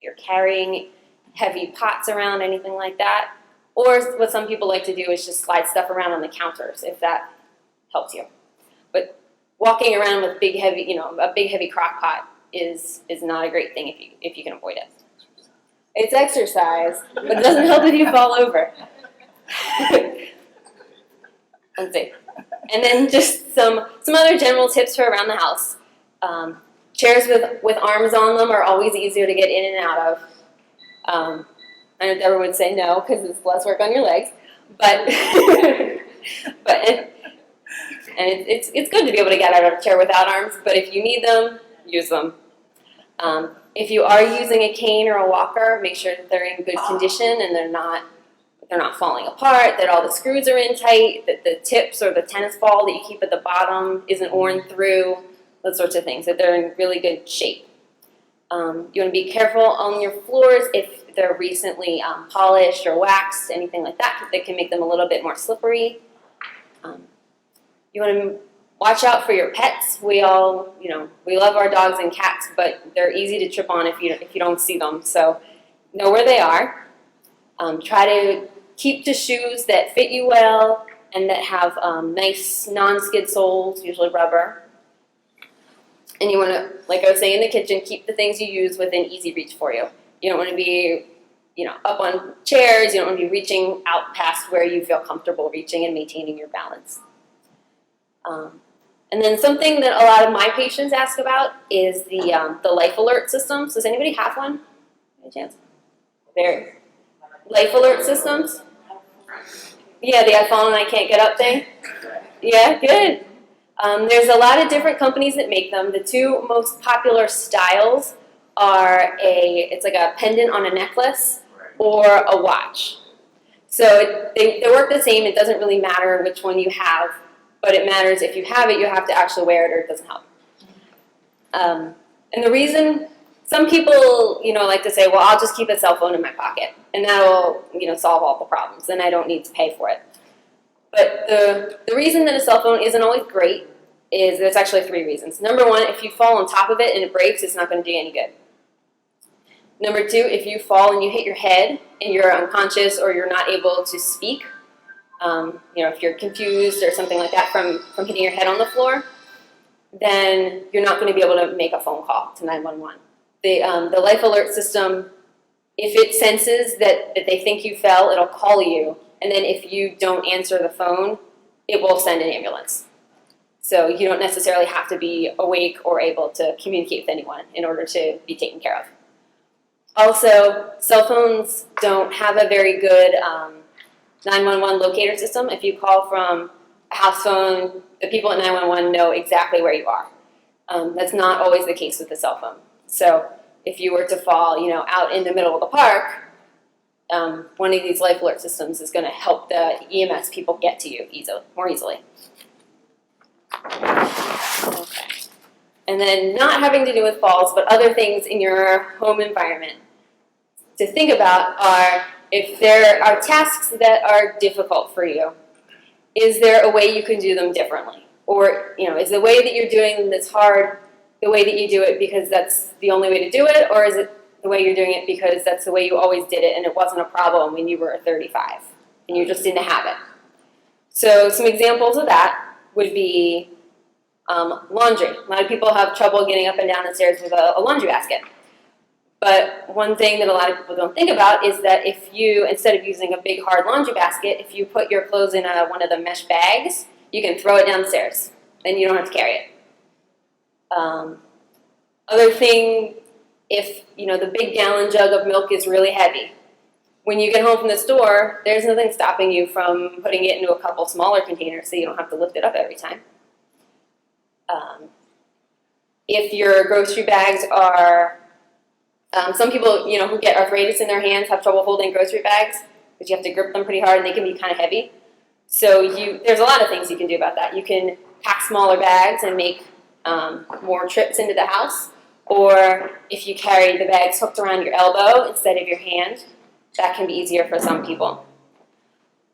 you're carrying heavy pots around, anything like that. Or what some people like to do is just slide stuff around on the counters, if that helps you. But walking around with big heavy, a big heavy crock pot is not a great thing if you can avoid it. It's exercise, but it doesn't help if you fall over. Let's see. And then just some other general tips for around the house. Chairs with arms on them are always easier to get in and out of. I know Deborah would say no because it's less work on your legs, but it's good to be able to get out of a chair without arms. But if you need them, use them. If you are using a cane or a walker, make sure that they're in good condition and they're not falling apart, that all the screws are in tight, that the tips or the tennis ball that you keep at the bottom isn't worn through, those sorts of things, that they're in really good shape. You want to be careful on your floors if they're recently polished or waxed, anything like that can make them a little bit more slippery. You want to watch out for your pets. We all, we love our dogs and cats, but they're easy to trip on if you don't see them. So know where they are. Try to keep the shoes that fit you well and that have nice non-skid soles, usually rubber. And you want to, like I was saying in the kitchen, keep the things you use within easy reach for you. You don't want to be, up on chairs. You don't want to be reaching out past where you feel comfortable reaching and maintaining your balance. And then something that a lot of my patients ask about is the life alert systems. Does anybody have one? Any chance? Life alert systems? Yeah, the I fall and I can't get up thing. Yeah, good. There's a lot of different companies that make them. The two most popular styles are it's like a pendant on a necklace or a watch. So they work the same. It doesn't really matter which one you have, but it matters if you have it, you have to actually wear it or it doesn't help. And the reason, some people, like to say, well, I'll just keep a cell phone in my pocket and that'll, solve all the problems and I don't need to pay for it. But the reason that a cell phone isn't always great is there's actually 3 reasons. Number 1, if you fall on top of it and it breaks, it's not going to do you any good. Number 2, if you fall and you hit your head and you're unconscious or you're not able to speak, if you're confused or something like that from hitting your head on the floor, then you're not going to be able to make a phone call to 911. The life alert system, if it senses that they think you fell, it'll call you. And then if you don't answer the phone, it will send an ambulance. So you don't necessarily have to be awake or able to communicate with anyone in order to be taken care of. Also, cell phones don't have a very good 911 locator system. If you call from a house phone, the people at 911 know exactly where you are. That's not always the case with the cell phone. So if you were to fall, out in the middle of the park, one of these life alert systems is going to help the EMS people get to you more easily. Okay. And then not having to do with falls, but other things in your home environment to think about are if there are tasks that are difficult for you, is there a way you can do them differently? Or, is the way that you're doing them that's hard the way that you do it because that's the only way to do it, or is it the way you're doing it because that's the way you always did it and it wasn't a problem when you were 35 and you're just in the habit? So some examples of that would be laundry. A lot of people have trouble getting up and down the stairs with a laundry basket. But one thing that a lot of people don't think about is that if you, instead of using a big hard laundry basket, if you put your clothes in one of the mesh bags, you can throw it down the stairs. Then you don't have to carry it. Other thing, if the big gallon jug of milk is really heavy, when you get home from the store, there's nothing stopping you from putting it into a couple smaller containers so you don't have to lift it up every time. If your grocery bags are, some people who get arthritis in their hands have trouble holding grocery bags because you have to grip them pretty hard and they can be kind of heavy. So there's a lot of things you can do about that. You can pack smaller bags and make more trips into the house, or if you carry the bags hooked around your elbow instead of your hand, that can be easier for some people.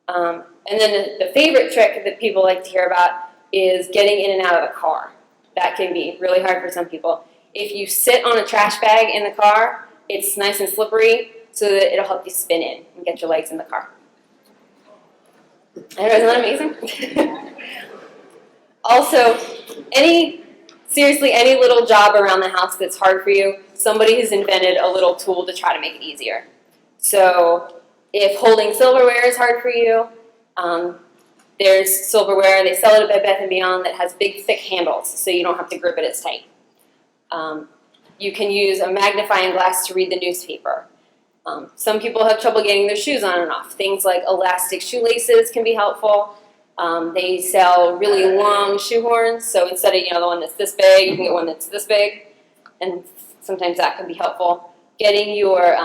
And then the favorite trick that people like to hear about is getting in and out of the car. That can be really hard for some people. If you sit on a trash bag in the car, It's nice and slippery so that it'll help you spin in and get your legs in the car. Isn't that amazing? Also, seriously, any little job around the house that's hard for you, somebody has invented a little tool to try to make it easier. So if holding silverware is hard for you, there's silverware, they sell it at Bed Bath & Beyond, that has big, thick handles, so you don't have to grip it as tight. You can use a magnifying glass to read the newspaper. Some people have trouble getting their shoes on and off. Things like elastic shoelaces can be helpful. They sell really long shoehorns, so instead of the one that's this big, you can get one that's this big, and sometimes that can be helpful. Getting your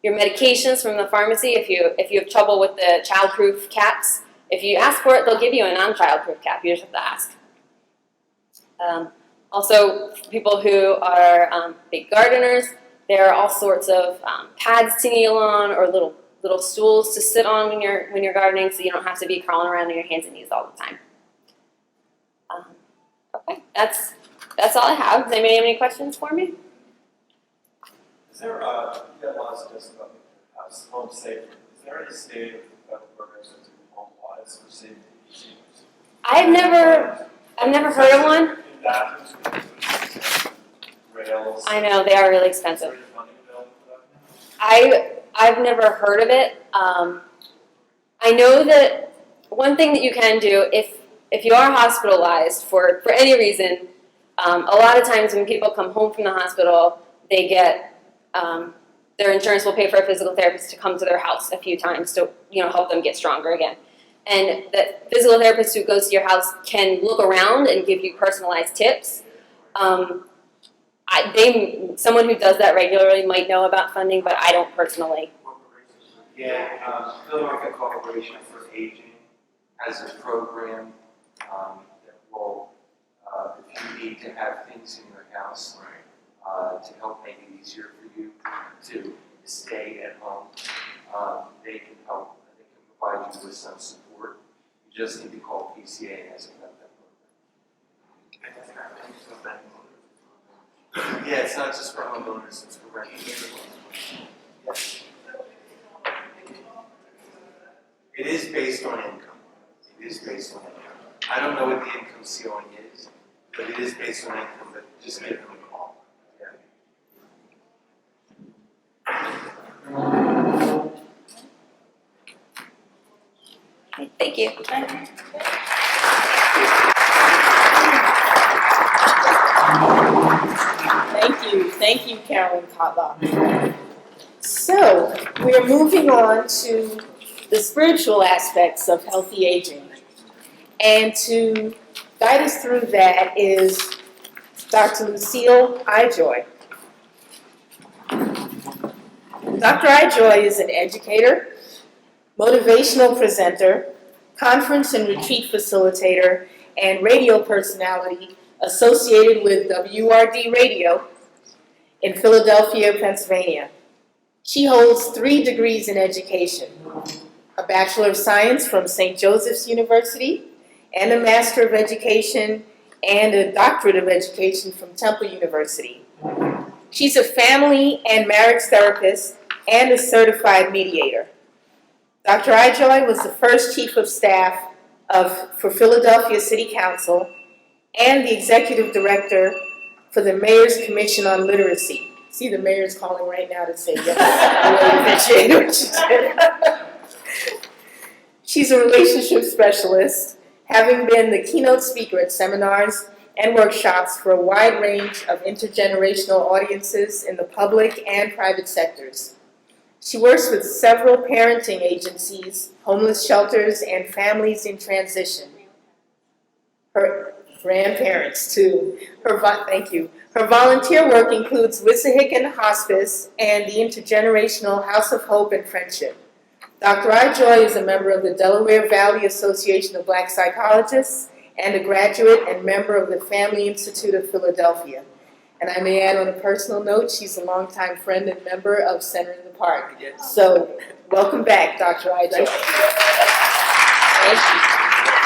medications from the pharmacy, if you have trouble with the child-proof caps, if you ask for it, they'll give you a non-child-proof cap. You just have to ask. Also, for people who are big gardeners, there are all sorts of pads to kneel on or little stools to sit on when you're gardening, so you don't have to be crawling around on your hands and knees all the time. Okay, that's all I have. Does anybody have any questions for me? Is there you have a lot of suggestions about the house home safe? Is there any state of federal programs that do home wise for safety issues? I've never heard of one. Rails. I know they are really expensive. Is there any money available for that? I've never heard of it. I know that one thing that you can do if you are hospitalized for any reason, a lot of times when people come home from the hospital, they get their insurance will pay for a physical therapist to come to their house a few times to help them get stronger again. And that physical therapist who goes to your house can look around and give you personalized tips. Someone who does that regularly might know about funding, but I don't personally. Yeah, Philadelphia Corporation for Aging has a program that will, if you need to have things in your house to help make it easier for you to stay at home, they can help. They can provide you with some support. You just need to call PCA and ask about that program. Yeah, it's not just for homeowners, it's for renters. Yes. It is based on income. It is based on income. I don't know what the income ceiling is, but it is based on income, but just give them a call. Okay, thank you. Thank you, Carolyn Cotlov. So, we're moving on to the spiritual aspects of healthy aging. And to guide us through that is Dr. Lucille Ijoy. Dr. Ijoy is an educator, motivational presenter, conference and retreat facilitator, and radio personality associated with WRD Radio in Philadelphia, Pennsylvania. She holds 3 degrees in education, a Bachelor of Science from St. Joseph's University, and a Master of Education and a Doctorate of Education from Temple University. She's a family and marriage therapist and a certified mediator. Dr. Ijoy was the first Chief of Staff for Philadelphia City Council and the Executive Director for the Mayor's Commission on Literacy. See, the mayor's calling right now to say yes. I really appreciate what she did. She's a relationship specialist, having been the keynote speaker at seminars and workshops for a wide range of intergenerational audiences in the public and private sectors. She works with several parenting agencies, homeless shelters, and families in transition. Her grandparents, too. Thank you. Her volunteer work includes Wissahickon Hospice and the Intergenerational House of Hope and Friendship. Dr. Ijoy is a member of the Delaware Valley Association of Black Psychologists and a graduate and member of the Family Institute of Philadelphia. And I may add on a personal note, she's a longtime friend and member of Center in the Park. So, welcome back, Dr. Ijoy. Thank you.